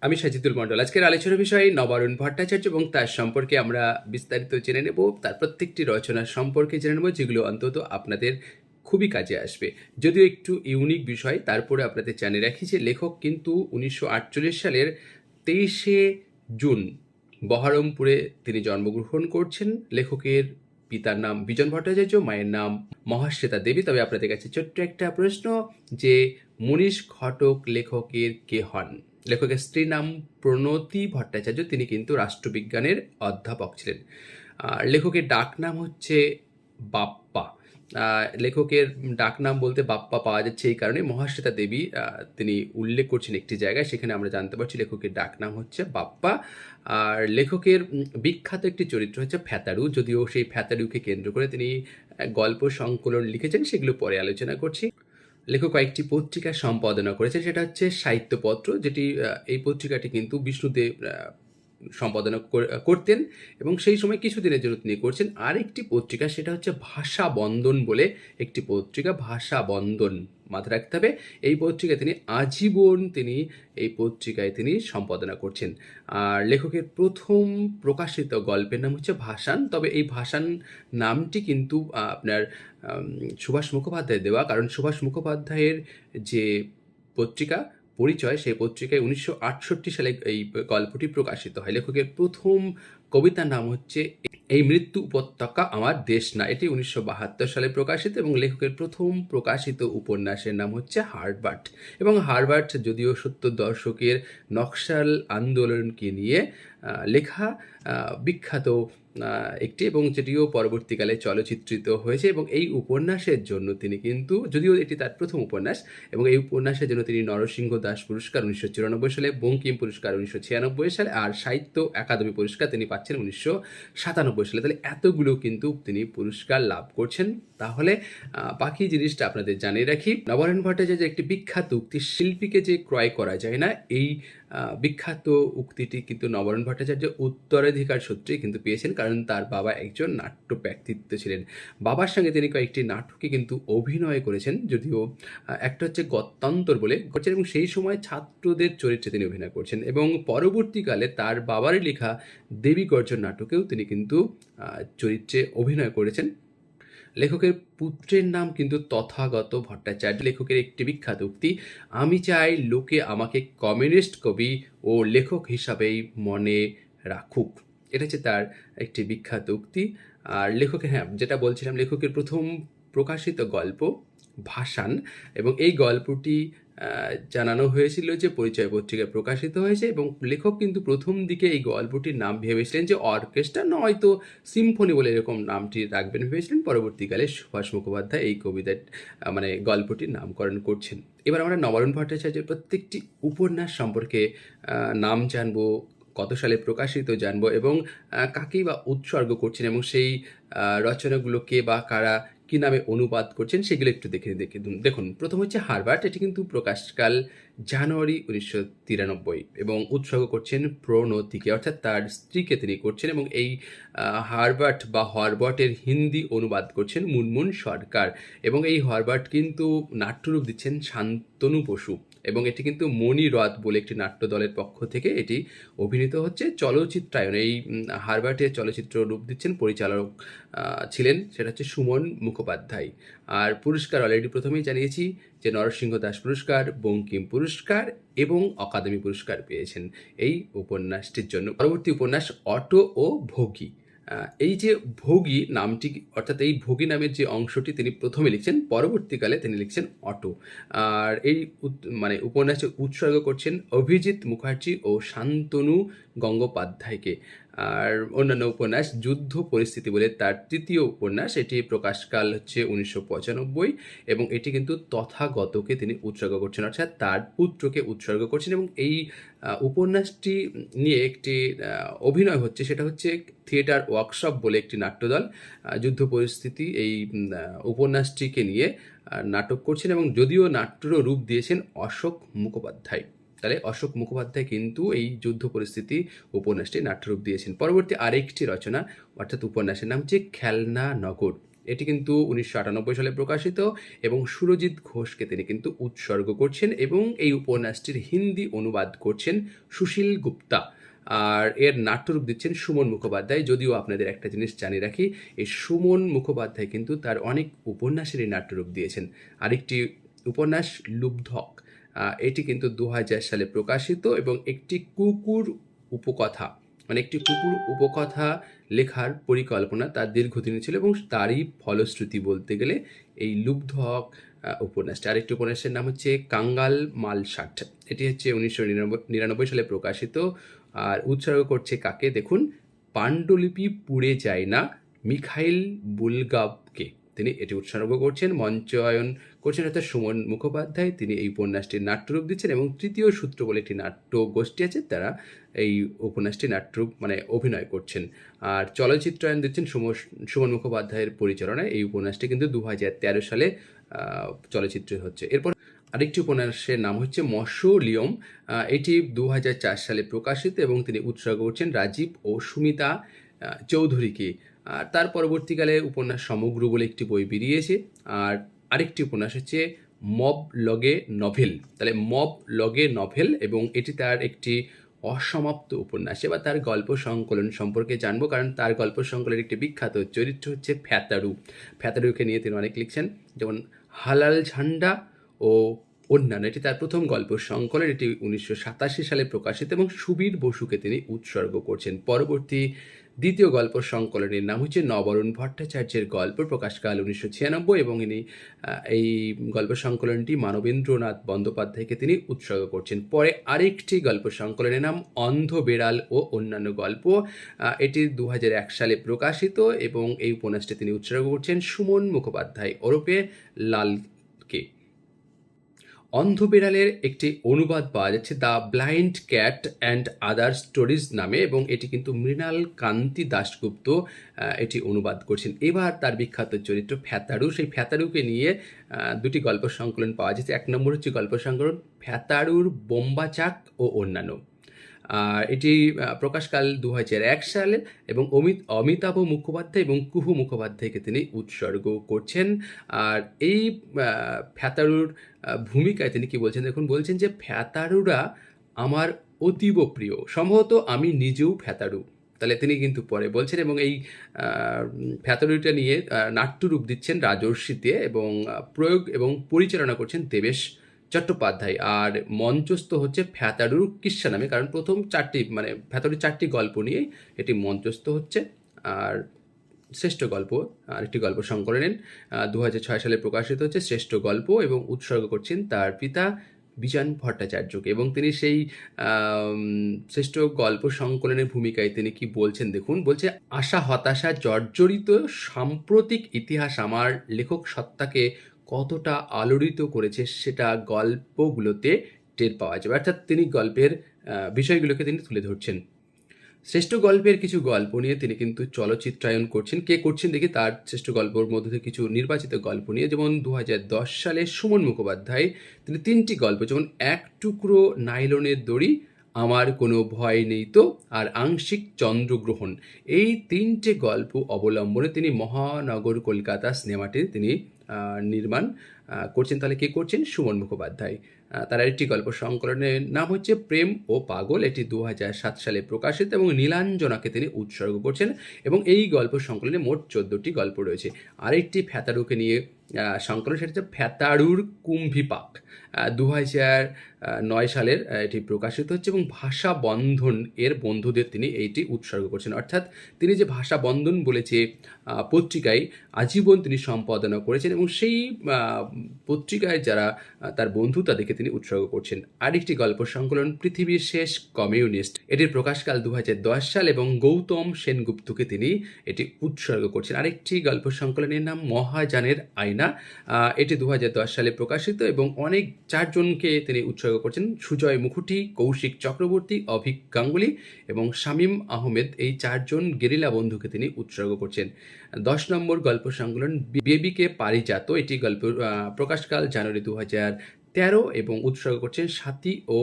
আমি সাজিদুল মন্ডল। আজকের আলোচনার বিষয় নবারুণ ভট্টাচার্য এবং তার সম্পর্কে আমরা বিস্তারিত জেনে নেব। তার প্রত্যেকটি রচনা সম্পর্কে জেনে নেব, যেগুলো অন্তত আপনাদের খুবই কাজে আসবে। যদিও একটু ইউনিক বিষয়, তারপরে আপনাদের জানিয়ে রাখি যে লেখক কিন্তু 1948 সালের 23শে জুন বহরমপুরে তিনি জন্মগ্রহণ করছেন। লেখকের পিতার নাম বিজন ভট্টাচার্য, মায়ের নাম মহাশ্বেতা দেবী। তবে আপনাদের কাছে ছোট্ট একটা প্রশ্ন, যে মনীষ ঘটক লেখকের কে হন? লেখকের স্ত্রীর নাম প্রণতি ভট্টাচার্য, তিনি কিন্তু রাষ্ট্রবিজ্ঞানের অধ্যাপক ছিলেন। লেখকের ডাক নাম হচ্ছে বাপ্পা। লেখকের ডাক নাম বলতে বাপ্পা পাওয়া যাচ্ছে এই কারণে, মহাশ্বেতা দেবী তিনি উল্লেখ করছেন একটি জায়গায়, সেখানে আমরা জানতে পারছি লেখকের ডাক নাম হচ্ছে বাপ্পা। আর লেখকের বিখ্যাত একটি চরিত্র হচ্ছে ফ্যাতাড়ু, যদিও সেই ফ্যাতাড়ুকে কেন্দ্র করে তিনি গল্প সংকলন লিখেছেন, সেগুলো পরে আলোচনা করছি। লেখক কয়েকটি পত্রিকা সম্পাদনা করেছেন, সেটা হচ্ছে সাহিত্যপত্র, যেটি এই পত্রিকাটি কিন্তু বিষ্ণুদেব সম্পাদনা করতেন এবং সেই সময় কিছুদিনের জন্য তিনি করছেন। আর একটি পত্রিকা, সেটা হচ্ছে ভাষা বন্দন বলে একটি পত্রিকা, ভাষা বন্দন মাথায় রাখতে হবে। এই পত্রিকায় তিনি আজীবন তিনি এই পত্রিকায় তিনি সম্পাদনা করছেন। আর লেখকের প্রথম প্রকাশিত গল্পের নাম হচ্ছে ভাসান। তবে এই ভাসান নামটি কিন্তু আপনার সুভাষ মুখোপাধ্যায় দেওয়া, কারণ সুভাষ মুখোপাধ্যায়ের যে পত্রিকা পরিচয়, সেই পত্রিকায় 1968 সালে এই গল্পটি প্রকাশিত হয়। লেখকের প্রথম কবিতার নাম হচ্ছে এই মৃত্যু উপত্যকা আমার দেশ না, এটি 1972 সালে প্রকাশিত। এবং লেখকের প্রথম প্রকাশিত উপন্যাসের নাম হচ্ছে হারবার্ট। এবং হারবার্ট যদিও 70 দশকের নকশাল আন্দোলনকে নিয়ে লেখা বিখ্যাত একটি, এবং যেটিও পরবর্তীকালে চলচ্চিত্রিত হয়েছে। এবং এই উপন্যাসের জন্য তিনি কিন্তু, যদিও এটি তার প্রথম উপন্যাস, এবং এই উপন্যাসের জন্য তিনি নরসিংহ দাস পুরস্কার 1994 সালে, বঙ্কিম পুরস্কার 1996 সালে, আর সাহিত্য একাডেমি পুরস্কার তিনি পাচ্ছেন 1997 সালে। তাহলে এতগুলো কিন্তু তিনি পুরস্কার লাভ করছেন। তাহলে বাকি জিনিসটা আপনাদের জানিয়ে রাখি। নবারুণ ভট্টাচার্যের একটি বিখ্যাত উক্তি, শিল্পীকে যে ক্রয় করা যায় না, এই বিখ্যাত উক্তিটি কিন্তু নবারুণ ভট্টাচার্য উত্তরাধিকার সূত্রে কিন্তু পেয়েছেন, কারণ তার বাবা একজন নাট্য ব্যক্তিত্ব ছিলেন। বাবার সঙ্গে তিনি কয়েকটি নাটকে কিন্তু অভিনয় করেছেন, যদিও একটা হচ্ছে গত্যন্তর বলে করছেন, এবং সেই সময় ছাত্রদের চরিত্রে তিনি অভিনয় করছেন। এবং পরবর্তীকালে তার বাবারই লেখা দেবী গর্জন নাটকেও তিনি কিন্তু চরিত্রে অভিনয় করেছেন। লেখকের পুত্রের নাম কিন্তু তথাগত ভট্টাচার্য। লেখকের একটি বিখ্যাত উক্তি, আমি চাই লোকে আমাকে কমিউনিস্ট কবি ও লেখক হিসাবেই মনে রাখুক। এটা হচ্ছে তার একটি বিখ্যাত উক্তি। আর লেখকের, হ্যাঁ যেটা বলছিলাম, লেখকের প্রথম প্রকাশিত গল্প ভাসান, এবং এই গল্পটি জানানো হয়েছিল যে পরিচয় পত্রিকায় প্রকাশিত হয়েছে। এবং লেখক কিন্তু প্রথম দিকে এই গল্পটির নাম ভেবেছিলেন যে অর্কেস্ট্রা, নয়তো সিম্ফনি বলে এরকম নামটি রাখবেন ভেবেছিলেন। পরবর্তীকালে সুভাষ মুখোপাধ্যায় এই কবিতার গল্পটির নামকরণ করছেন। এবার আমরা নবারুণ ভট্টাচার্যের প্রত্যেকটি উপন্যাস সম্পর্কে নাম জানবো, কত সালে প্রকাশিত জানবো, এবং কাকেই বা উৎসর্গ করছেন, এবং সেই রচনাগুলো কে বা কারা কি নামে অনুবাদ করছেন, সেগুলো একটু দেখুন। প্রথম হচ্ছে হারবার্ট, এটি কিন্তু প্রকাশকাল জানুয়ারি 1993, এবং উৎসর্গ করছেন প্রণতিকে, অর্থাৎ তার স্ত্রীকে তিনি করছেন। এবং এই হারবার্ট বা হরবটের হিন্দি অনুবাদ করছেন মুনমুন সরকার। এবং এই হরবার্ট কিন্তু নাট্যরূপ দিচ্ছেন শান্তনু বসু, এবং এটি কিন্তু মণি রথ বলে একটি নাট্য দলের পক্ষ থেকে এটি অভিনীত হচ্ছে। চলচ্চিত্রায়ন, এই হারবার্টের চলচ্চিত্র রূপ দিচ্ছেন, পরিচালক ছিলেন সেটা হচ্ছে সুমন মুখোপাধ্যায়। আর পুরস্কার অলরেডি প্রথমেই জানিয়েছি যে নরসিংহ দাস পুরস্কার, বঙ্কিম পুরস্কার এবং অকাদেমি পুরস্কার পেয়েছেন এই উপন্যাসটির জন্য। পরবর্তী উপন্যাস অটো ও ভোগী। এই যে ভোগী নামটি, অর্থাৎ এই ভোগী নামের যে অংশটি তিনি প্রথমে লিখছেন, পরবর্তীকালে তিনি লিখছেন অটো। আর এই উপন্যাসে উৎসর্গ করছেন অভিজিৎ মুখার্জি ও শান্তনু গঙ্গোপাধ্যায়কে। আর অন্যান্য উপন্যাস যুদ্ধ পরিস্থিতি বলে তার তৃতীয় উপন্যাস, এটি প্রকাশকাল হচ্ছে 1995, এবং এটি কিন্তু তথাগতকে তিনি উৎসর্গ করছেন, অর্থাৎ তার পুত্রকে উৎসর্গ করছেন। এবং এই উপন্যাসটি নিয়ে একটি অভিনয় হচ্ছে, সেটা হচ্ছে থিয়েটার ওয়ার্কশপ বলে একটি নাট্যদল যুদ্ধ পরিস্থিতি এই উপন্যাসটিকে নিয়ে নাটক করছেন, এবং যদিও নাট্যর রূপ দিয়েছেন অশোক মুখোপাধ্যায়। তাহলে অশোক মুখোপাধ্যায় কিন্তু এই যুদ্ধ পরিস্থিতি উপন্যাসটি নাট্যরূপ দিয়েছেন। পরবর্তী আরেকটি রচনা, অর্থাৎ উপন্যাসের নাম হচ্ছে খেলনা নগর। এটি কিন্তু 1998 সালে প্রকাশিত এবং সুরজিৎ ঘোষকে তিনি কিন্তু উৎসর্গ করছেন এবং এই উপন্যাসটির হিন্দি অনুবাদ করছেন সুশীল গুপ্তা। আর এর নাট্যরূপ দিচ্ছেন সুমন মুখোপাধ্যায়। যদিও আপনাদের একটা জিনিস জানিয়ে রাখি, এই সুমন মুখোপাধ্যায় কিন্তু তার অনেক উপন্যাসেরই নাট্যরূপ দিয়েছেন। আরেকটি উপন্যাস লুব্ধক, এটি কিন্তু 2000 সালে প্রকাশিত এবং একটি কুকুর উপকথা, মানে একটি কুকুর উপকথা লেখার পরিকল্পনা তার দীর্ঘদিনে ছিল এবং তারই ফলশ্রুতি বলতে গেলে এই লুব্ধক উপন্যাসটা। আরেকটি উপন্যাসের নাম হচ্ছে কাঙ্গাল মালসাট, এটি হচ্ছে 1999 সালে প্রকাশিত। আর উৎসর্গ করছে কাকে দেখুন, পাণ্ডুলিপি পুড়ে যায় না মিখাইল বুলগাভকে তিনি এটি উৎসর্গ করছেন। মঞ্চায়ন করছেন অর্থাৎ সুমন মুখোপাধ্যায়, তিনি এই উপন্যাসটির নাট্যরূপ দিচ্ছেন এবং তৃতীয় সূত্র বলে একটি নাট্য গোষ্ঠী আছে, তারা এই উপন্যাসটি নাট্যরূপ মানে অভিনয় করছেন। আর চলচ্চিত্রায়ন দিচ্ছেন সুমন মুখোপাধ্যায়ের পরিচালনায়। এই উপন্যাসটি কিন্তু 2013 সালে চলচ্চিত্র হচ্ছে। এরপর আরেকটি উপন্যাসের নাম হচ্ছে মসোলিয়ম, এটি 2004 সালে প্রকাশিত এবং তিনি উৎসর্গ করছেন রাজীব ও সুমিতা চৌধুরীকে। আর তার পরবর্তীকালে উপন্যাস সমগ্র বলে একটি বই বেরিয়েছে। আর আরেকটি উপন্যাস হচ্ছে মব লগে নভেল, তাহলে মব লগে নভেল, এবং এটি তার একটি অসমাপ্ত উপন্যাস। এবার তার গল্প সংকলন সম্পর্কে জানবো, কারণ তার গল্প সংকলনের একটি বিখ্যাত চরিত্র হচ্ছে ফ্যাতাড়ু। ফ্যাতাড়ুকে নিয়ে তিনি অনেক লিখছেন, যেমন হালাল ঝান্ডা ও অন্যান্য। এটি তার প্রথম গল্প সংকলন, এটি 1987 সালে প্রকাশিত এবং সুবীর বসুকে তিনি উৎসর্গ করছেন। পরবর্তী দ্বিতীয় গল্প সংকলনের নাম হচ্ছে নবরুণ ভট্টাচার্যের গল্প, প্রকাশকাল 1996 এবং ইনি এই গল্প সংকলনটি মানবেন্দ্রনাথ বন্দ্যোপাধ্যায়কে তিনি উৎসর্গ করছেন। পরে আরেকটি গল্প সংকলনের নাম অন্ধ বেড়াল ও অন্যান্য গল্প, এটি 2001 সালে প্রকাশিত এবং এই উপন্যাসটি তিনি উৎসর্গ করছেন সুমন মুখোপাধ্যায় ওরফে লালকে। অন্ধ বেড়ালের একটি অনুবাদ পাওয়া যাচ্ছে the blind cat and other stories নামে এবং এটি কিন্তু মৃণাল কান্তি দাশগুপ্ত এটি অনুবাদ করছেন। এবার তার বিখ্যাত চরিত্র ফ্যাতাড়ু, সেই ফ্যাতাড়ুকে নিয়ে দুটি গল্প সংকলন পাওয়া যাচ্ছে। এক নম্বর হচ্ছে গল্প সংকলন ফ্যাতাড়ুর বোম্বাচাক ও অন্যান্য, এটি প্রকাশকাল 2001 সালে এবং অমিতাভ মুখোপাধ্যায় এবং কুহু মুখোপাধ্যায়কে তিনি উৎসর্গ করছেন। আর এই ফ্যাতাড়ুর ভূমিকায় তিনি কি বলছেন দেখুন, বলছেন যে ফ্যাতাড়ুরা আমার অতীব প্রিয়, সম্ভবত আমি নিজেও ফ্যাতাড়ু। তাহলে তিনি কিন্তু পরে বলছেন এবং এই ফ্যাতাড়ুটা নিয়ে নাট্যরূপ দিচ্ছেন রাজর্ষিতে এবং প্রয়োগ এবং পরিচালনা করছেন দেবেশ চট্টোপাধ্যায়। আর মঞ্চস্থ হচ্ছে ফ্যাতাড়ুর কিস্সা নামে, কারণ প্রথম চারটি মানে ফ্যাতাড়ুর 4টি গল্প নিয়ে এটি মঞ্চস্থ হচ্ছে। আর শ্রেষ্ঠ গল্প আরেকটি গল্প সংকলনের 2006 সালে প্রকাশিত হচ্ছে শ্রেষ্ঠ গল্প এবং উৎসর্গ করছেন তার পিতা বিজন ভট্টাচার্যকে এবং তিনি সেই শ্রেষ্ঠ গল্প সংকলনের ভূমিকায় তিনি কি বলছেন দেখুন, বলছে আশা হতাশা জর্জরিত সাম্প্রতিক ইতিহাস আমার লেখক সত্তাকে কতটা আলোড়িত করেছে সেটা গল্পগুলোতে টের পাওয়া যাবে। অর্থাৎ তিনি গল্পের বিষয়গুলোকে তিনি তুলে ধরছেন। শ্রেষ্ঠ গল্পের কিছু গল্প নিয়ে তিনি কিন্তু চলচ্চিত্রায়ন করছেন। কে করছেন দেখি, তার শ্রেষ্ঠ গল্পের মধ্যে থেকে কিছু নির্বাচিত গল্প নিয়ে, যেমন 2010 সালে সুমন মুখোপাধ্যায় তিনি 3টি গল্প, যেমন এক টুকরো নাইলনের দড়ি, আমার কোনো ভয় নেই তো আর আংশিক চন্দ্রগ্রহণ, এই 3টে গল্প অবলম্বনে তিনি মহানগর কলকাতা সিনেমাটি তিনি নির্মাণ করছেন। তাহলে কে করছেন? সুমন মুখোপাধ্যায়। তার আরেকটি গল্প সংকলনের নাম হচ্ছে প্রেম ও পাগল, এটি 2007 সালে প্রকাশিত এবং নীলাঞ্জনাকে তিনি উৎসর্গ করছেন এবং এই গল্প সংকলনে মোট 14টি গল্প রয়েছে। আরেকটি ফ্যাতাড়ুকে নিয়ে সংকলন, সেটা হচ্ছে ফ্যাতাড়ুর কুম্ভিপাক, 2009 সালের এটি প্রকাশিত হচ্ছে এবং ভাষা বন্ধন এর বন্ধুদের তিনি এইটি উৎসর্গ করছেন। অর্থাৎ তিনি যে ভাষা বন্ধন বলেছে পত্রিকায় আজীবন তিনি সম্পাদনা করেছেন এবং সেই পত্রিকায় যারা তার বন্ধু তাদেরকে তিনি উৎসর্গ করছেন। আরেকটি গল্প সংকলন পৃথিবীর শেষ কমিউনিস্ট, এটির প্রকাশকাল 2010 সাল এবং গৌতম সেনগুপ্তকে তিনি এটি উৎসর্গ করছেন। আরেকটি গল্প সংকলনের নাম মহাযানের আয়না, এটি 2010 সালে প্রকাশিত এবং অনেক 4জনকে তিনি উৎসর্গ করছেন, সুজয় মুখুটি, কৌশিক চক্রবর্তী, অভিক গাঙ্গুলি এবং শামীম আহমেদ, এই 4জন গেরিলা বন্ধুকে তিনি উৎসর্গ করছেন। 10 নম্বর গল্প সংকলন বেবিকে পারিজাত, এটি গল্প প্রকাশকাল জানুয়ারি 2013 এবং উৎসর্গ করছেন সাথী ও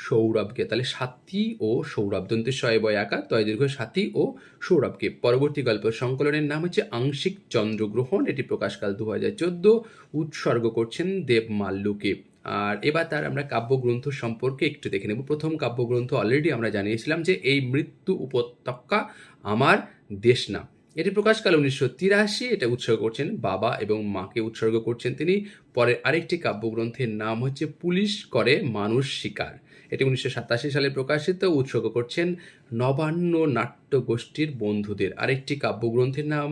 সৌরভকে। তাহলে সাথী ও সৌরভ, দন্তের শয়ে বয় আঁকা, তয় দীর্ঘ সাথী ও সৌরভকে। পরবর্তী গল্প সংকলনের নাম হচ্ছে আংশিক চন্দ্রগ্রহণ, এটি প্রকাশকাল 2014, উৎসর্গ করছেন দেব মাল্লুকে। আর এবার তার আমরা কাব্যগ্রন্থ সম্পর্কে একটু দেখে নেব। প্রথম কাব্যগ্রন্থ অলরেডি আমরা জানিয়েছিলাম যে এই মৃত্যু উপত্যকা আমার দেশ না, এটি প্রকাশকাল 1983, এটা উৎসর্গ করছেন বাবা এবং মাকে উৎসর্গ করছেন তিনি। পরে আরেকটি কাব্যগ্রন্থের নাম হচ্ছে পুলিশ করে মানুষ শিকার, এটি 1987 সালে প্রকাশিত, উৎসর্গ করছেন নবান্ন নাট্য গোষ্ঠীর বন্ধুদের। আরেকটি কাব্যগ্রন্থের নাম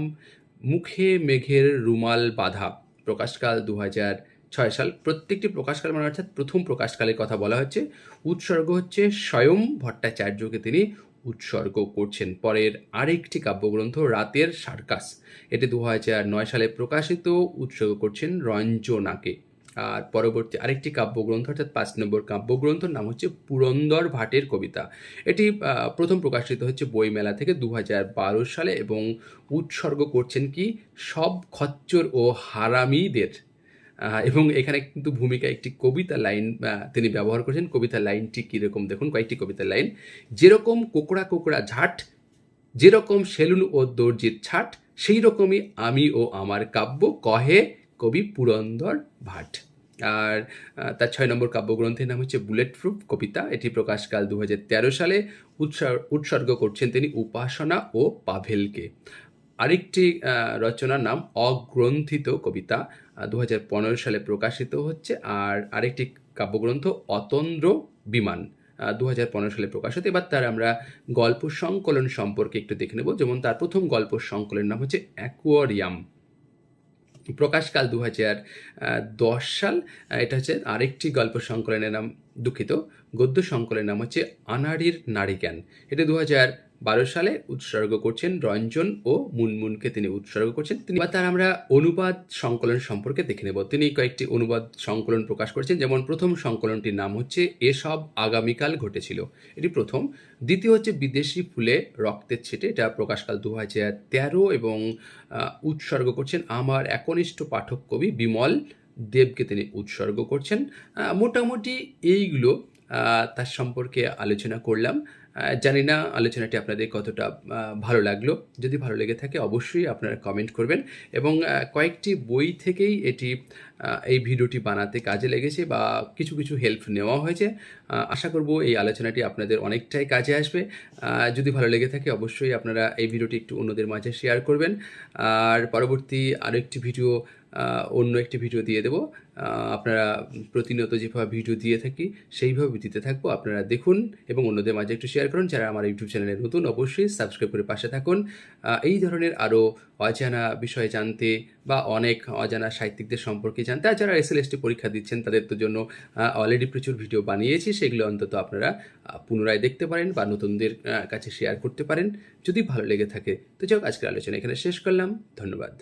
মুখে মেঘের রুমাল বাঁধা, প্রকাশকাল 2006 সাল। প্রত্যেকটি প্রকাশকাল মানে অর্থাৎ প্রথম প্রকাশকালের কথা বলা হচ্ছে। উৎসর্গ হচ্ছে স্বয়ং ভট্টাচার্যকে তিনি উৎসর্গ করছেন। পরের আরেকটি কাব্যগ্রন্থ রাতের সার্কাস, এটি 2009 সালে প্রকাশিত, উৎসর্গ করছেন রঞ্জনাকে। আর পরবর্তী আরেকটি কাব্যগ্রন্থ অর্থাৎ 5 নম্বর কাব্যগ্রন্থর নাম হচ্ছে পুরন্দর ভাটের কবিতা, এটি প্রথম প্রকাশিত হচ্ছে বইমেলা থেকে 2012 সালে এবং উৎসর্গ করছেন কি সব খচ্চর ও হারামিদের। এবং এখানে কিন্তু ভূমিকা একটি কবিতা লাইন তিনি ব্যবহার করেছেন। কবিতা লাইনটি কীরকম দেখুন, কয়েকটি কবিতা লাইন। যেরকম কোকড়া কোকড়া ঝাট, যেরকম সেলুন ও দর্জির ছাট, সেই রকমই আমি ও আমার কাব্য, কহে কবি পুরন্দর ভাট। আর তার 6 নম্বর কাব্যগ্রন্থের নাম হচ্ছে বুলেট প্রুফ কবিতা, এটি প্রকাশকাল 2013 সালে, উৎসর্গ করছেন তিনি উপাসনা ও পাভেলকে। আরেকটি রচনার নাম অগ্রন্থিত কবিতা, 2015 সালে প্রকাশিত হচ্ছে। আর আরেকটি কাব্যগ্রন্থ অতন্দ্র বিমান, 2015 সালে প্রকাশিত। এবার তার আমরা গল্প সংকলন সম্পর্কে একটু দেখে নেব। যেমন তার প্রথম গল্প সংকলনের নাম হচ্ছে অ্যাকোয়ারিয়াম, প্রকাশকাল 2010 সাল। এটা হচ্ছে আরেকটি গল্প সংকলনের নাম, দুঃখিত, গদ্য সংকলনের নাম হচ্ছে আনাড়ির নারীজ্ঞান, এটা 2012 সালে, উৎসর্গ করছেন রঞ্জন ও মুনমুনকে তিনি উৎসর্গ করছেন। তিনি বা তার আমরা অনুবাদ সংকলন সম্পর্কে দেখে নেব। তিনি কয়েকটি অনুবাদ সংকলন প্রকাশ করেছেন, যেমন প্রথম সংকলনটির নাম হচ্ছে এসব আগামীকাল ঘটেছিল, এটি প্রথম। দ্বিতীয় হচ্ছে বিদেশি ফুলে রক্তের ছিটে, এটা প্রকাশকাল 2013 এবং উৎসর্গ করছেন আমার একনিষ্ঠ পাঠক কবি বিমল দেবকে তিনি উৎসর্গ করছেন। মোটামুটি এইগুলো তার সম্পর্কে আলোচনা করলাম। জানি না আলোচনাটি আপনাদের কতটা ভালো লাগলো। যদি ভালো লেগে থাকে অবশ্যই আপনারা কমেন্ট করবেন। এবং কয়েকটি বই থেকেই এই ভিডিওটি বানাতে কাজে লেগেছে বা কিছু কিছু হেল্প নেওয়া হয়েছে। আশা করব এই আলোচনাটি আপনাদের অনেকটাই কাজে আসবে। যদি ভালো লেগে থাকে অবশ্যই আপনারা এই ভিডিওটি একটু অন্যদের মাঝে শেয়ার করবেন। আর পরবর্তী আরও একটি ভিডিও, অন্য একটি ভিডিও দিয়ে দেবো। আপনারা প্রতিনিয়ত যেভাবে ভিডিও দিয়ে থাকি সেইভাবে দিতে থাকবো, আপনারা দেখুন এবং অন্যদের মাঝে একটু শেয়ার করুন। যারা আমার ইউটিউব চ্যানেলে নতুন অবশ্যই সাবস্ক্রাইব করে পাশে থাকুন। এই ধরনের আরও অজানা বিষয়ে জানতে বা অনেক অজানা সাহিত্যিকদের সম্পর্কে জানতে, আর যারা SLST পরীক্ষা দিচ্ছেন তাদের তো জন্য অলরেডি প্রচুর ভিডিও বানিয়েছি, সেগুলো অন্তত আপনারা পুনরায় দেখতে পারেন বা নতুনদের কাছে শেয়ার করতে পারেন যদি ভালো লেগে থাকে। তো যাই হোক, আজকের আলোচনা এখানে শেষ করলাম। ধন্যবাদ।